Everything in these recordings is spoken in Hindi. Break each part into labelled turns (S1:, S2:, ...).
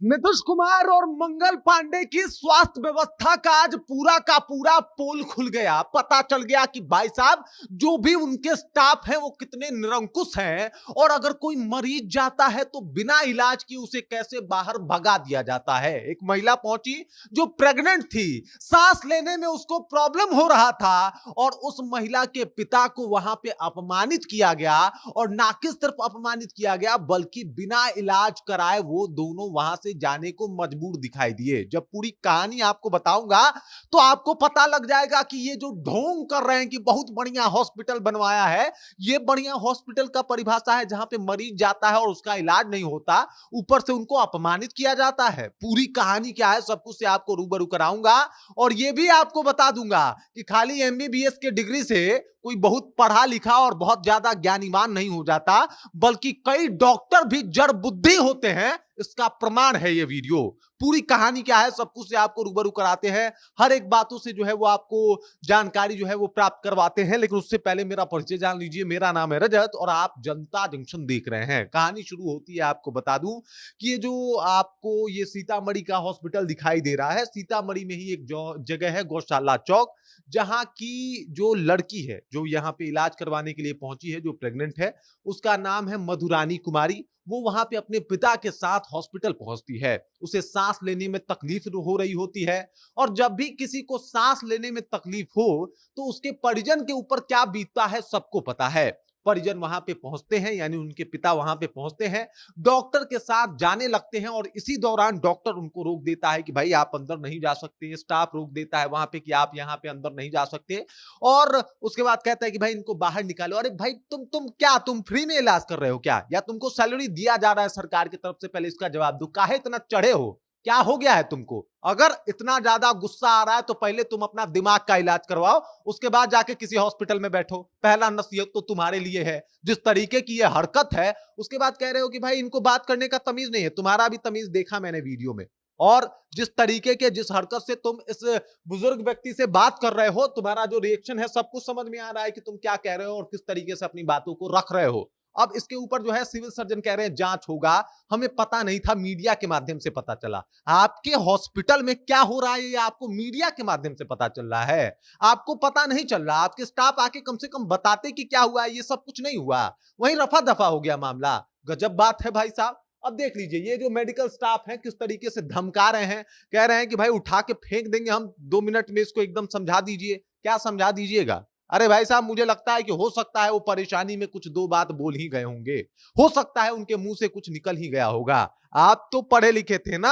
S1: नीतीश कुमार और मंगल पांडे की स्वास्थ्य व्यवस्था का आज पूरा का पूरा पोल खुल गया। पता चल गया कि भाई साहब जो भी उनके स्टाफ हैं वो कितने निरंकुश हैं, और अगर कोई मरीज जाता है तो बिना इलाज की उसे कैसे बाहर भगा दिया जाता है। एक महिला पहुंची जो प्रेग्नेंट थी, सांस लेने में उसको प्रॉब्लम हो रहा था, और उस महिला के पिता को वहां पे अपमानित किया गया, और ना कि सिर्फ अपमानित किया गया बल्कि बिना इलाज कराए वो दोनों वहां से जाने को मजबूर दिखाई दिए। जब पूरी कहानी आपको बताऊंगा तो आपको पता लग जाएगा कि ये जो ढोंग कर रहे हैं कि बहुत बढ़िया हॉस्पिटल बनवाया है, ये बढ़िया हॉस्पिटल का परिभाषा है जहां पे मरीज जाता है और उसका इलाज नहीं होता, ऊपर से उनको अपमानित किया जाता है। पूरी कहानी क्या है सब कुछ से आपको रूबरू कराऊंगा, और ये भी आपको बता दूंगा कि खाली एमबीबीएस के डिग्री से कोई बहुत पढ़ा लिखा और बहुत ज्यादा ज्ञानीवान नहीं हो जाता, बल्कि कई डॉक्टर भी जड़ बुद्धि होते हैं। इसका प्रमाण है ये वीडियो। पूरी कहानी क्या है सब कुछ से आपको रूबरू कराते हैं, हर एक बातों से जो है वो आपको जानकारी जो है वो प्राप्त करवाते हैं। लेकिन उससे पहले मेरा परिचय जान लीजिए। मेरा नाम है रजत और आप जनता जंक्शन देख रहे हैं। कहानी शुरू होती है, आपको बता दूं कि ये जो आपको ये सीतामढ़ी का हॉस्पिटल दिखाई दे रहा है, सीतामढ़ी में ही एक जगह है गौशाला चौक, जहां की जो लड़की है जो यहाँ पे इलाज करवाने के लिए पहुंची है, जो प्रेग्नेंट है, उसका नाम है मधुरानी कुमारी। वो वहां पे अपने पिता के साथ हॉस्पिटल पहुंचती है। उसे सांस लेने में तकलीफ हो रही होती है, और जब भी किसी को सांस लेने में तकलीफ हो तो उसके परिजन के ऊपर क्या बीतता है सबको पता है। परिजन वहां पे पहुंचते हैं, यानी उनके पिता वहां पे पहुंचते हैं, डॉक्टर के साथ जाने लगते हैं, और इसी दौरान डॉक्टर उनको रोक देता है कि भाई आप अंदर नहीं जा सकते। स्टाफ रोक देता है वहां पे कि आप यहाँ पे अंदर नहीं जा सकते, और उसके बाद कहता है कि भाई इनको बाहर निकालो। अरे भाई तुम फ्री में इलाज कर रहे हो क्या, या तुमको सैलरी दिया जा रहा है सरकार की तरफ से? पहले इसका जवाब दो। काहे इतना चढ़े हो, क्या हो गया है तुमको? अगर इतना ज्यादा गुस्सा आ रहा है तो पहले तुम अपना दिमाग का इलाज करवाओ, उसके बाद जाके किसी हॉस्पिटल में बैठो। पहला नसीहत तो तुम्हारे लिए है। जिस तरीके की ये हरकत है, उसके बाद कह रहे हो कि भाई इनको बात करने का तमीज नहीं है। तुम्हारा भी तमीज देखा मैंने वीडियो में, और जिस तरीके के जिस हरकत से तुम इस बुजुर्ग व्यक्ति से बात कर रहे हो, तुम्हारा जो रिएक्शन है सब कुछ समझ में आ रहा है कि तुम क्या कह रहे हो और किस तरीके से अपनी बातों को रख रहे हो। अब इसके ऊपर जो है सिविल सर्जन कह रहे हैं जांच होगा। हमें पता नहीं था, मीडिया के माध्यम से पता चला। आपके हॉस्पिटल में क्या हो रहा है ये आपको मीडिया के माध्यम से पता चल रहा है, आपको पता नहीं चल रहा। आपके स्टाफ आके कम से कम बताते कि क्या हुआ है। ये सब कुछ नहीं हुआ, वहीं रफा दफा हो गया मामला। गजब बात है भाई साहब। अब देख लीजिए ये जो मेडिकल स्टाफ है किस तरीके से धमका रहे हैं, कह रहे हैं कि भाई उठा के फेंक देंगे हम, 2 मिनट में इसको एकदम समझा दीजिए। क्या समझा दीजिएगा? अरे भाई साहब मुझे लगता है कि हो सकता है वो परेशानी में कुछ दो बात बोल ही गए होंगे, हो सकता है उनके मुंह से कुछ निकल ही गया होगा। आप तो पढ़े लिखे थे ना,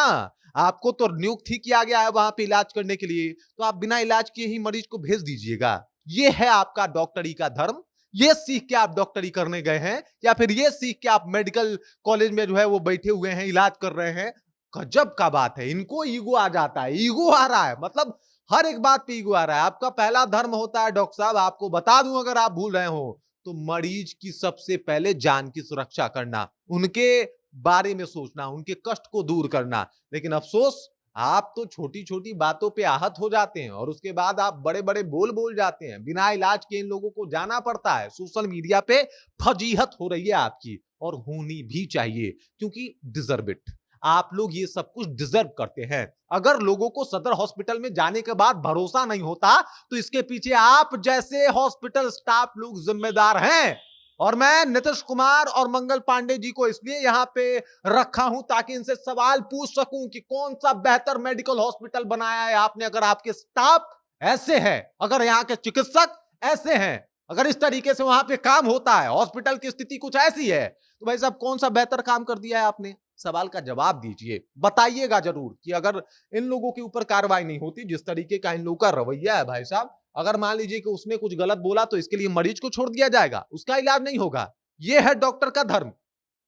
S1: आपको तो नियुक्त ही किया गया है वहां पे इलाज करने के लिए, तो आप बिना इलाज किए ही मरीज को भेज दीजिएगा। ये है आपका डॉक्टरी का धर्म? ये सीख के आप डॉक्टरी करने गए हैं, या फिर ये सीख के आप मेडिकल कॉलेज में जो है वो बैठे हुए हैं, इलाज कर रहे हैं? गजब का बात है। इनको ईगो आ जाता है, ईगो आ रहा है, मतलब हर एक बात पे ईगो आ रहा है। आपका पहला धर्म होता है डॉक्टर साहब, आपको बता दूं अगर आप भूल रहे हो, तो मरीज की सबसे पहले जान की सुरक्षा करना, उनके बारे में सोचना, उनके कष्ट को दूर करना। लेकिन अफसोस आप तो छोटी छोटी बातों पे आहत हो जाते हैं, और उसके बाद आप बड़े बड़े बोल बोल जाते हैं। बिना इलाज के इन लोगों को जाना पड़ता है। सोशल मीडिया पे फजीहत हो रही है आपकी, और होनी भी चाहिए, क्योंकि डिजर्व इट। आप लोग ये सब कुछ डिजर्व करते हैं। अगर लोगों को सदर हॉस्पिटल में जाने के बाद भरोसा नहीं होता तो इसके पीछे आप जैसे हॉस्पिटल स्टाफ लोग जिम्मेदार हैं। और मैं नीतीश कुमार और मंगल पांडे जी को इसलिए यहां पे रखा हूं ताकि इनसे सवाल पूछ सकूं कि कौन सा बेहतर मेडिकल हॉस्पिटल बनाया है आपने। अगर आपके स्टाफ ऐसे हैं, अगर यहाँ के चिकित्सक ऐसे हैं, अगर इस तरीके से वहां पे काम होता है, हॉस्पिटल की स्थिति कुछ ऐसी है, तो भाई साहब कौन सा बेहतर काम कर दिया है आपने? सवाल का जवाब दीजिए, बताइएगा जरूर कि अगर इन लोगों के ऊपर कार्रवाई नहीं होती, जिस तरीके का इन लोगों का रवैया है भाई साहब, अगर मान लीजिए कि उसने कुछ गलत बोला तो इसके लिए मरीज को छोड़ दिया जाएगा, उसका इलाज नहीं होगा। यह है डॉक्टर का धर्म।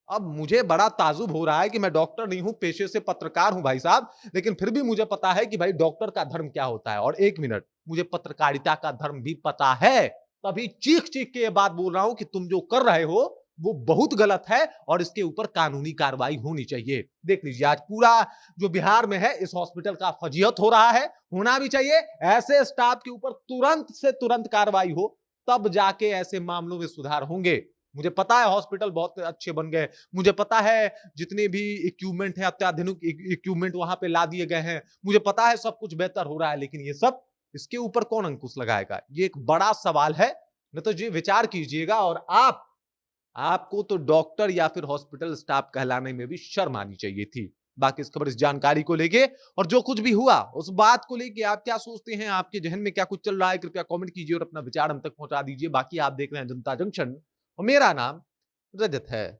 S1: अब मुझे बड़ा ताजुब हो रहा है कि मैं डॉक्टर नहीं हूं, पेशे से पत्रकार हूं भाई साहब, लेकिन फिर भी मुझे पता है कि भाई डॉक्टर का धर्म क्या होता है। और एक मिनट, मुझे पत्रकारिता का धर्म भी पता है, तभी चीख चीख के ये बात बोल रहा हूं कि तुम जो कर रहे हो वो बहुत गलत है, और इसके ऊपर कानूनी कार्रवाई होनी चाहिए। देख लीजिए आज पूरा जो बिहार में है इस हॉस्पिटल का फजीहत हो रहा है, होना भी चाहिए। ऐसे स्टाफ के ऊपर तुरंत से तुरंत कार्रवाई हो, तब जाके ऐसे मामलों में सुधार होंगे। मुझे पता है हॉस्पिटल बहुत अच्छे बन गए, मुझे पता है जितने भी इक्विपमेंट है, अत्याधुनिक इक्विपमेंट वहां पे ला दिए गए हैं, मुझे पता है सब कुछ बेहतर हो रहा है, लेकिन ये सब इसके ऊपर कौन अंकुश लगाएगा? ये एक बड़ा सवाल है। न तो ये विचार कीजिएगा, और आपको तो डॉक्टर या फिर हॉस्पिटल स्टाफ कहलाने में भी शर्म आनी चाहिए थी। बाकी इस खबर, इस जानकारी को लेके और जो कुछ भी हुआ उस बात को लेके आप क्या सोचते हैं, आपके जहन में क्या कुछ चल रहा है, कृपया कमेंट कीजिए और अपना विचार हम तक पहुंचा दीजिए। बाकी आप देख रहे हैं जनता जंक्शन और मेरा नाम रजत है।